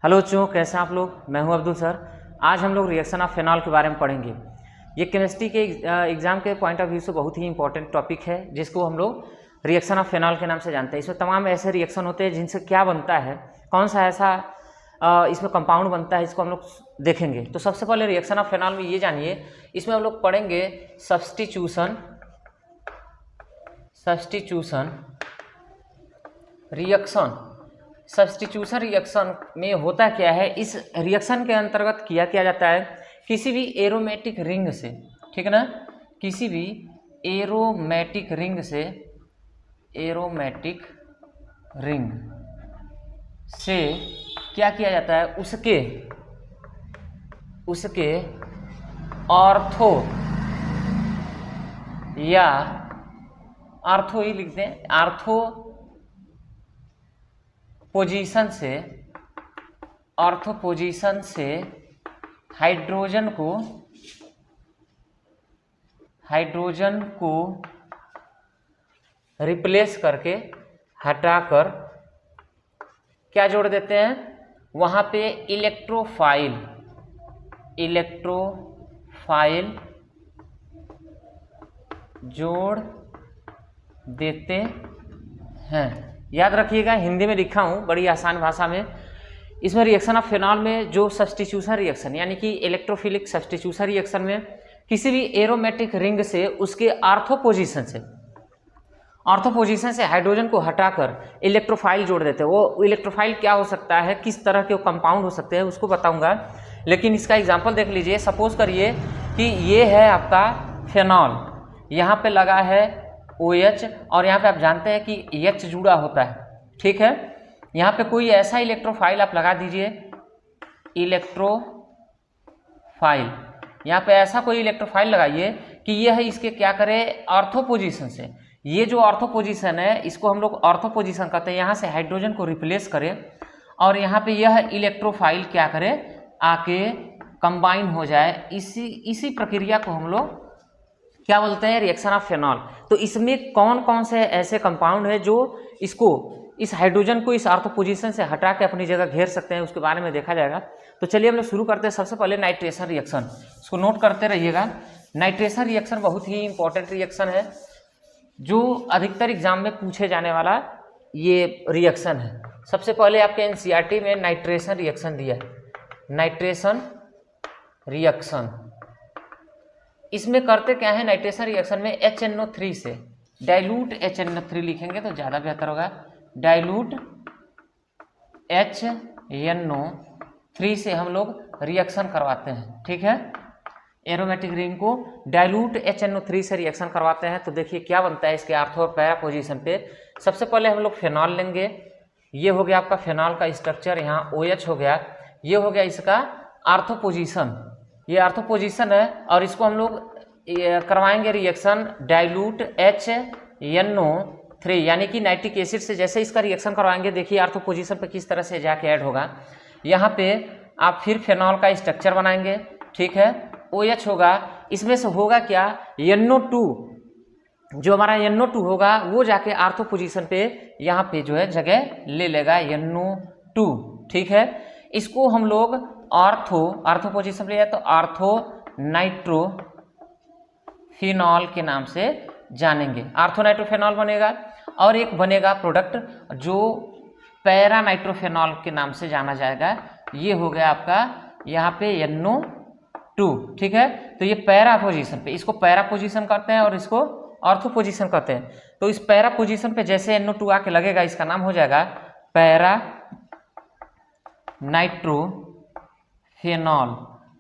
Hello बच्चों, कैसे हैं आप लोग। मैं हूं अब्दुल सर। आज हम लोग रिएक्शन ऑफ फेनॉल के बारे में पढ़ेंगे। ये केमिस्ट्री के एग्जाम के पॉइंट ऑफ व्यू से बहुत ही इंपॉर्टेंट टॉपिक है, जिसको हम लोग रिएक्शन ऑफ फेनॉल के नाम से जानते हैं। इसमें तमाम ऐसे रिएक्शन होते हैं जिनसे क्या बनता है, कौन सा ऐसा इसमें कंपाउंड बनता है, इसको हम लोग देखेंगे। तो सबसे पहले रिएक्शन ऑफ फेनॉल में ये जानिए, इसमें हम लोग पढ़ेंगे सब्स्टिट्यूशन रिएक्शन। सब्स्टिट्यूशन रिएक्शन में होता क्या है, इस रिएक्शन के अंतर्गत क्या जाता है, किसी भी एरोमेटिक रिंग से, ठीक है ना, किसी भी एरोमेटिक रिंग से क्या किया जाता है, उसके ऑर्थो या आर्थो ही लिखते हैं, आर्थो पोजीशन से हाइड्रोजन को रिप्लेस करके हटाकर क्या जोड़ देते हैं, वहां पे इलेक्ट्रोफाइल जोड़ देते हैं। याद रखिएगा, हिंदी में लिखा हूँ बड़ी आसान भाषा में। इसमें रिएक्शन ऑफ फेनॉल में जो सब्स्टिट्यूशन रिएक्शन यानी कि इलेक्ट्रोफिलिक सब्स्टिट्यूशन रिएक्शन में किसी भी एरोमेटिक रिंग से उसके ऑर्थो पोजीशन से हाइड्रोजन को हटाकर इलेक्ट्रोफाइल जोड़ देते हैं। वो इलेक्ट्रोफाइल क्या हो सकता है, किस तरह के कंपाउंड हो सकते हैं, उसको बताऊंगा। लेकिन इसका एग्जाम्पल देख लीजिए। सपोज करिए कि ये है आपका फेनॉल, यहाँ पे लगा है OH और यहाँ पे आप जानते हैं कि H जुड़ा होता है, ठीक है। यहाँ पे कोई ऐसा इलेक्ट्रोफाइल आप लगा दीजिए, इलेक्ट्रोफाइल, यहाँ पे ऐसा कोई इलेक्ट्रोफाइल लगाइए कि यह इसके क्या करे, ऑर्थो पोजीशन से, ये जो ऑर्थो पोजीशन है इसको हम लोग ऑर्थो पोजीशन कहते हैं, यहाँ से हाइड्रोजन को रिप्लेस करें और यहाँ पे यह इलेक्ट्रोफाइल क्या करे, आके कंबाइन हो जाए। इसी प्रक्रिया को हम लोग क्या बोलते हैं, रिएक्शन ऑफ फेनॉल। तो इसमें कौन कौन से ऐसे कंपाउंड है जो इस हाइड्रोजन को इस ऑर्थो पोजीशन से हटा के अपनी जगह घेर सकते हैं, उसके बारे में देखा जाएगा। तो चलिए हम लोग शुरू करते हैं। सबसे पहले नाइट्रेशन रिएक्शन, इसको नोट करते रहिएगा। नाइट्रेशन रिएक्शन बहुत ही इंपॉर्टेंट रिएक्शन है, जो अधिकतर एग्जाम में पूछे जाने वाला ये रिएक्शन है। सबसे पहले आपके NCERT में नाइट्रेशन रिएक्शन दिया है, नाइट्रेशन रिएक्शन। इसमें करते क्या है, नाइट्रेशन रिएक्शन में HNO3 से डाइल्यूट HNO3 लिखेंगे तो ज़्यादा बेहतर होगा। डाइल्यूट HNO3 से हम लोग रिएक्शन करवाते हैं, ठीक है। एरोमेटिक रिंग को डाइल्यूट HNO3 से रिएक्शन करवाते हैं। तो देखिए क्या बनता है इसके ऑर्थो और पैरा पोजीशन पे। सबसे पहले हम लोग फेनॉल लेंगे, ये हो गया आपका फेनॉल का स्ट्रक्चर, यहाँ OH हो गया, ये हो गया इसका ऑर्थो पोजीशन, ये ऑर्थो पोजीशन है। और इसको हम लोग करवाएंगे रिएक्शन डाइल्यूट HNO3 यानी कि नाइट्रिक एसिड से। जैसे इसका रिएक्शन करवाएंगे, देखिए ऑर्थो पोजीशन पे किस तरह से जाके ऐड होगा। यहाँ पे आप फिर फेनॉल का स्ट्रक्चर बनाएंगे, ठीक है। OH होगा, इसमें से होगा क्या, NO2, जो हमारा NO2 होगा वो जाके ऑर्थो पोजीशन पे यहाँ पे जो है जगह ले लेगा, NO2, ठीक है। इसको हम लोग ऑर्थो पोजीशन पे तो ऑर्थो नाइट्रोफिनॉल के नाम से जानेंगे। ऑर्थो नाइट्रोफिनॉल बनेगा और एक बनेगा प्रोडक्ट जो पैरा नाइट्रोफिनॉल के नाम से जाना जाएगा। ये हो गया आपका यहाँ पे NO2, ठीक है। तो ये पैरा पोजीशन पे, इसको पैरा पोजीशन करते हैं और इसको ऑर्थो पोजीशन करते हैं। तो इस पैरा पोजीशन पे जैसे NO2 आके लगेगा, इसका नाम हो जाएगा पैरा नाइट्रोफेनॉल।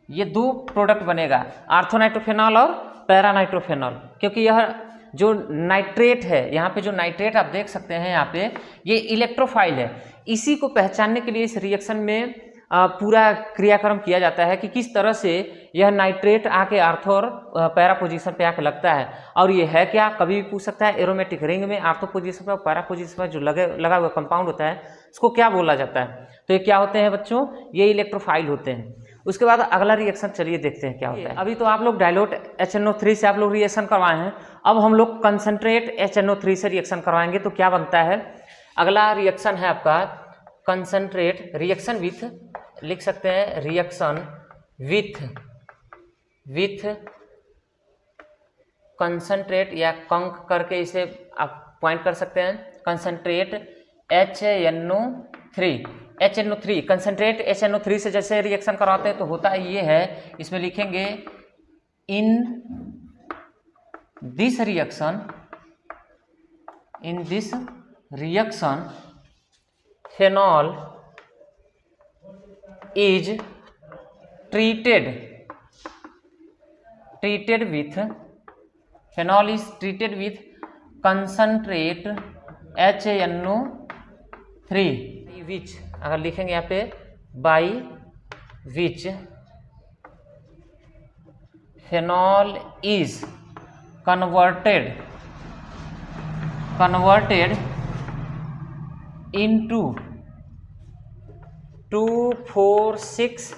ये दो प्रोडक्ट बनेगा, ऑर्थो नाइट्रोफेनॉल और पैरा नाइट्रोफेनॉल। क्योंकि यह जो नाइट्रेट है, यहाँ पे जो नाइट्रेट आप देख सकते हैं, यहाँ पे ये इलेक्ट्रोफाइल है। इसी को पहचानने के लिए इस रिएक्शन में पूरा क्रियाक्रम किया जाता है कि किस तरह से यह नाइट्रेट आके ऑर्थो और पैरा पोजीशन पे आके लगता है। और ये है क्या, कभी भी पूछ सकता है, एरोमेटिक रिंग में ऑर्थो पोजीशन पे और पैरा पोजीशन पे जो लगा हुआ कंपाउंड होता है, इसको क्या बोला जाता है। तो ये क्या होते हैं बच्चों, ये इलेक्ट्रोफाइल होते हैं। उसके बाद अगला रिएक्शन चलिए देखते हैं क्या होता है। अभी तो आप लोग डाइल्यूट HNO3 से आप लोग रिएक्शन करवाए हैं, अब हम लोग कंसनट्रेट HNO3 से रिएक्शन करवाएंगे तो क्या बनता है। अगला रिएक्शन है आपका कंसनट्रेट रिएक्शन विथ लिख सकते हैं रिएक्शन विथ कंसंट्रेट, या कंक करके इसे आप पॉइंट कर सकते हैं, कंसंट्रेट HNO3 कंसंट्रेट HNO3 से जैसे रिएक्शन कराते हैं तो होता है ये है, इसमें लिखेंगे in this reaction phenol is treated with concentrate HNO3 which, अगर लिखेंगे यहाँ पे by which phenol is converted into 2,4,6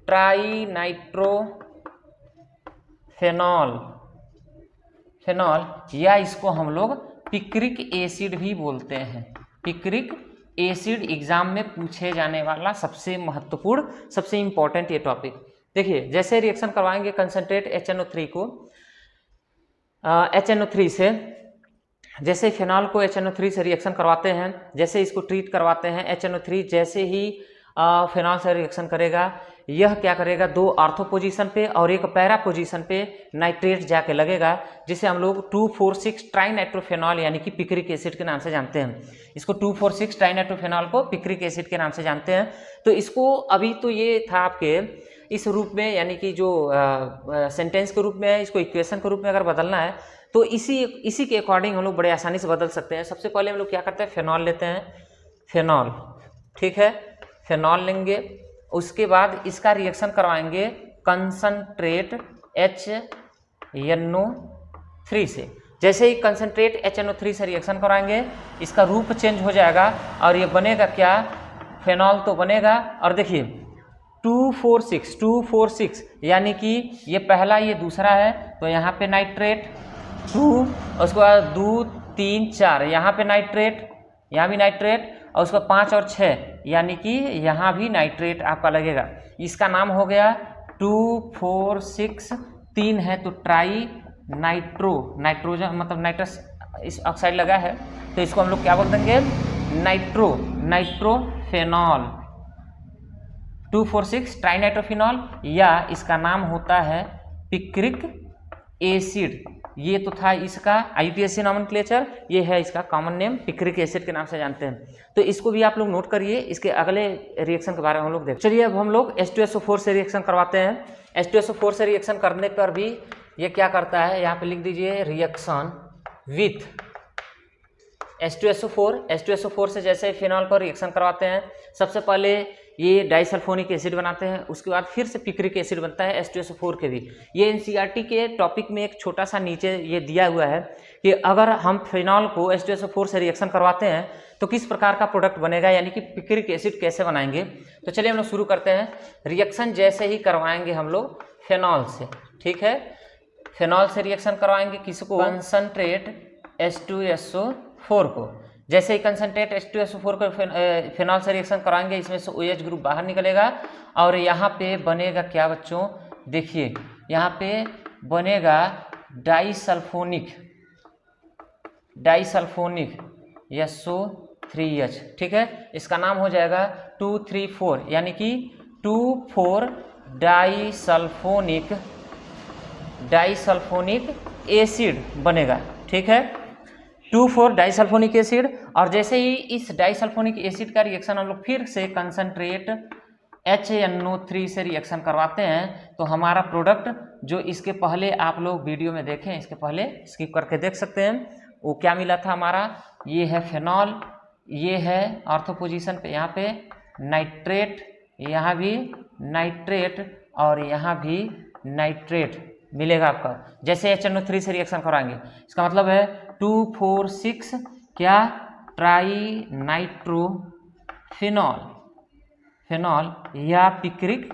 ट्राईनाइट्रोफेनॉल या इसको हम लोग पिक्रिक एसिड भी बोलते हैं। पिक्रिक एसिड एग्जाम में पूछे जाने वाला सबसे महत्वपूर्ण, सबसे इंपॉर्टेंट ये टॉपिक। देखिए जैसे रिएक्शन करवाएंगे कंसंट्रेट HNO3 को HNO3 से, जैसे फेनॉल को HNO3 से रिएक्शन करवाते हैं, जैसे इसको ट्रीट करवाते हैं, HNO3 जैसे ही फेनॉल से रिएक्शन करेगा, यह क्या करेगा, दो ऑर्थो पोजीशन पे और एक पैरा पोजीशन पे नाइट्रेट जाके लगेगा, जिसे हम लोग 2,4,6 ट्राईनाइट्रोफेनॉल यानी कि पिक्रिक एसिड के नाम से जानते हैं। इसको 2,4,6 ट्राईनाइट्रोफेनॉल को पिक्रिक एसिड के नाम से जानते हैं। तो इसको अभी तो ये था आपके इस रूप में, यानी कि जो सेंटेंस के रूप में है, इसको इक्वेशन के रूप में अगर बदलना है तो इसी के अकॉर्डिंग हम लोग बड़े आसानी से बदल सकते हैं। सबसे पहले हम लोग क्या करते हैं, फेनॉल लेते हैं, फेनॉल, ठीक है, फेनॉल लेंगे, उसके बाद इसका रिएक्शन करवाएंगे कंसंट्रेट HNO3 से। जैसे ही कंसंट्रेट HNO3 से रिएक्शन कराएंगे, इसका रूप चेंज हो जाएगा और ये बनेगा क्या, फेनॉल तो बनेगा। और देखिए 2,4,6 यानी कि ये पहला, ये दूसरा है, तो यहाँ पे नाइट्रेट 2, उसके बाद 2, 3, 4, यहाँ पे नाइट्रेट, यहाँ भी नाइट्रेट, और उसका 5 और 6 यानी कि यहाँ भी नाइट्रेट आपका लगेगा। इसका नाम हो गया 2,4,6, 3 है तो ट्राई नाइट्रोजन मतलब नाइट्रस इस ऑक्साइड लगा है, तो इसको हम लोग क्या बोल देंगे, नाइट्रोफेनॉल, 2,4,6 ट्राईनाइट्रोफेनॉल, या इसका नाम होता है पिक्रिक एसिड। ये तो था इसका IUPAC नॉमेनक्लेचर, ये है इसका कॉमन नेम, पिक्रिक एसिड के नाम से जानते हैं। तो इसको भी आप लोग नोट करिए। इसके अगले रिएक्शन के बारे में हम लोग देखें। चलिए अब हम लोग H2SO4 से रिएक्शन करवाते हैं। H2SO4 से रिएक्शन करने पर भी ये क्या करता है, यहाँ पे लिख दीजिए रिएक्शन विथ H2SO4 से जैसे फिनॉल पर रिएक्शन करवाते हैं, सबसे पहले ये डाइसल्फोनिक एसिड बनाते हैं, उसके बाद फिर से पिक्रिक एसिड बनता है H2SO4 के भी। ये NCERT के टॉपिक में एक छोटा सा नीचे ये दिया हुआ है कि अगर हम फिनॉल को H2SO4 से रिएक्शन करवाते हैं तो किस प्रकार का प्रोडक्ट बनेगा, यानी कि पिक्रिक एसिड कैसे बनाएंगे। तो चलिए हम लोग शुरू करते हैं। रिएक्शन जैसे ही करवाएंगे हम लोग फेनॉल से, ठीक है, फेनॉल से रिएक्शन करवाएंगे किसको, कंसंट्रेट H2SO4 को। जैसे ही कंसंट्रेट H2SO4 को फेनॉल से रिएक्शन कराएंगे, इसमें से OH ग्रुप बाहर निकलेगा और यहाँ पे बनेगा क्या बच्चों, देखिए यहाँ पे बनेगा डाइसल्फोनिक SO3H, ठीक है, इसका नाम हो जाएगा 2,3,4 यानी कि 2,4 डाइसल्फोनिक एसिड बनेगा, ठीक है, 2,4 डाइसल्फोनिक एसिड। और जैसे ही इस डाइसल्फोनिक एसिड का रिएक्शन हम लोग फिर से कंसंट्रेट HNO3 से रिएक्शन करवाते हैं, तो हमारा प्रोडक्ट जो इसके पहले आप लोग वीडियो में देखें, इसके पहले स्किप करके देख सकते हैं, वो क्या मिला था हमारा, ये है फेनॉल, ये है ऑर्थो पोजीशन पे, यहाँ पे नाइट्रेट, यहाँ भी नाइट्रेट और यहाँ भी नाइट्रेट मिलेगा आपका। जैसे HNO3 से रिएक्शन कराएंगे, इसका मतलब है 2,4,6 क्या, ट्राईनाइट्रोफेनॉल या पिक्रिक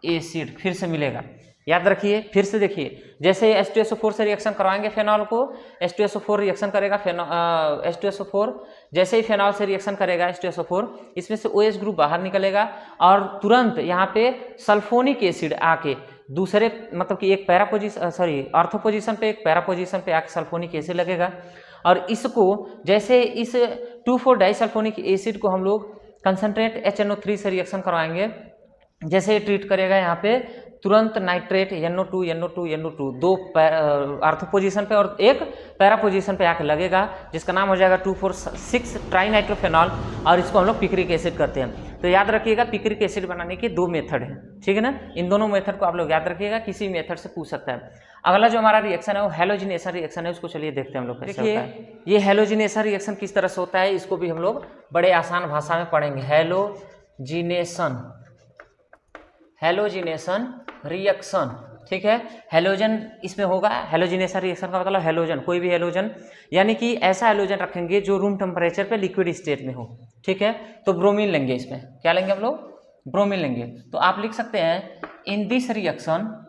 एसिड फिर से मिलेगा। याद रखिए, फिर से देखिए, जैसे H2SO4 से रिएक्शन करवाएंगे फेनॉल को, H2SO4 से रिएक्शन कराएंगे H2SO4 रिएक्शन करेगा H2SO4, जैसे ही फेनॉल से रिएक्शन करेगा H2SO4, इसमें से OH ग्रुप बाहर निकलेगा और तुरंत यहाँ पे सल्फोनिक एसिड आके दूसरे मतलब कि एक पैरा पोजीशन ऑर्थो पोजीशन पे एक पैरा पोजीशन पे आके सल्फोनिक एसिड लगेगा और इसको जैसे इस 2,4 डाइसल्फोनिक एसिड को हम लोग कंसनट्रेट HNO3 से रिएक्शन करवाएंगे, जैसे ये ट्रीट करेगा यहाँ पे तुरंत नाइट्रेट NO2 दो ऑर्थो पोजीशन पे और एक पैरा पोजीशन पे आके लगेगा, जिसका नाम हो जाएगा 2,4,6 ट्राइनाइट्रोफेनॉल और इसको हम लोग पिक्रिक एसिड करते हैं। तो याद रखिएगा पिक्रिक एसिड बनाने के 2 मेथड हैं, ठीक है ना। इन दोनों मेथड को आप लोग याद रखिएगा, किसी मेथड से पूछ सकता है। अगला जो हमारा रिएक्शन है वो हैलोजिनेशन रिएक्शन है, उसको चलिए देखते हैं हम लोग। देखिए ये हैलोजिनेशन रिएक्शन किस तरह से होता है, इसको भी हम लोग बड़े आसान भाषा में पढ़ेंगे। हैलोजिनेशन रिएक्शन, ठीक है। हैलोजन इसमें होगा, हैलोजिनेशन रिएक्शन का मतलब हैलोजन, कोई भी हैलोजन, यानी कि ऐसा हैलोजन रखेंगे जो रूम टेम्परेचर पे लिक्विड स्टेट में हो, ठीक है। तो ब्रोमीन लेंगे, इसमें क्या लेंगे हम लोग, ब्रोमीन लेंगे। तो आप लिख सकते हैं in this reaction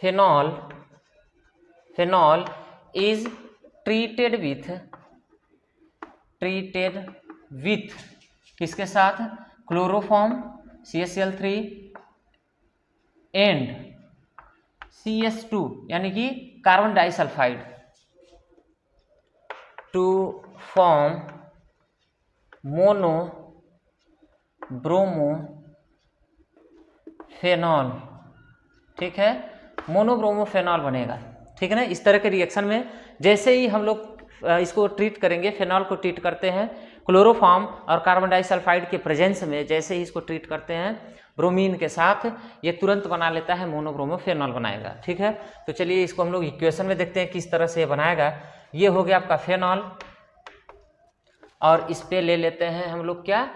phenol is treated with किसके साथ, क्लोरोफॉर्म CaCl3 एंड CS2 यानी कि कार्बन डाइसल्फाइड टू फॉर्म मोनोब्रोमोफेनॉल, ठीक है, मोनोब्रोमोफेनॉल बनेगा, ठीक है ना। इस तरह के रिएक्शन में जैसे ही हम लोग इसको ट्रीट करेंगे, फेनॉल को ट्रीट करते हैं क्लोरोफॉर्म और कार्बन डाइसल्फाइड के प्रेजेंस में, जैसे ही इसको ट्रीट करते हैं ब्रोमीन के साथ, ये तुरंत बना लेता है मोनोब्रोमोफेनॉल बनाएगा, ठीक है। तो चलिए इसको हम लोग इक्वेशन में देखते हैं किस तरह से ये बनाएगा। ये हो गया आपका फेनॉल और इस पे ले लेते हैं हम लोग क्या,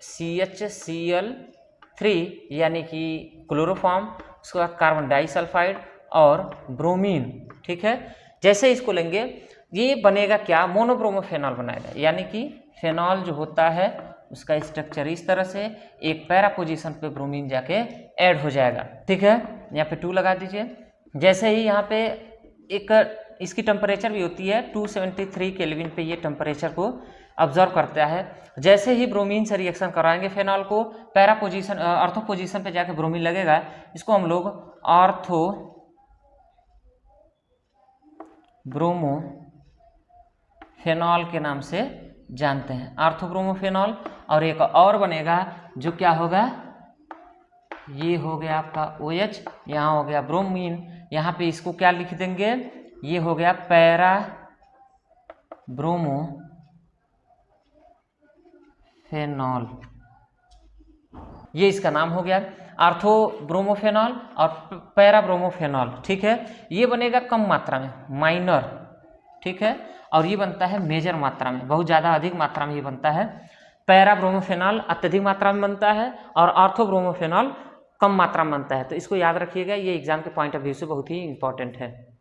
CHCl3 यानी कि क्लोरोफॉर्म, उसके बाद कार्बन डाइसल्फाइड और ब्रोमीन, ठीक है। जैसे इसको लेंगे ये बनेगा क्या, मोनोब्रोमोफेनॉल बनाएगा, यानी कि फेनॉल जो होता है उसका स्ट्रक्चर इस तरह से, एक पैरा पोजीशन पे ब्रोमीन जाके ऐड हो जाएगा, ठीक है। यहाँ पे 2 लगा दीजिए। जैसे ही यहाँ पे एक इसकी टेम्परेचर भी होती है 273 केल्विन पे, ये टेम्परेचर को ऑब्जर्व करता है। जैसे ही ब्रोमीन से रिएक्शन कराएंगे फेनॉल को, पैरा पोजीशन ऑर्थो पोजीशन पे जाके ब्रोमीन लगेगा, इसको हम लोग ऑर्थो ब्रोमोफेनॉल के नाम से जानते हैं, ऑर्थोब्रोमोफेनॉल। और एक और बनेगा जो क्या होगा, ये हो गया आपका OH, यहाँ हो गया ब्रोमीन, यहाँ पे इसको क्या लिख देंगे, ये हो गया पैरा ब्रोमोफेनॉल, ये इसका नाम हो गया ऑर्थोब्रोमोफेनॉल और पैरा ब्रोमोफेनॉल, ठीक है। ये बनेगा कम मात्रा में, माइनर, ठीक है, और ये बनता है मेजर मात्रा में, बहुत ज़्यादा अधिक मात्रा में ये बनता है। पैरा ब्रोमोफेनॉल अत्यधिक मात्रा में बनता है और ऑर्थोब्रोमोफेनॉल कम मात्रा में बनता है। तो इसको याद रखिएगा, ये एग्जाम के पॉइंट ऑफ व्यू से बहुत ही इंपॉर्टेंट है।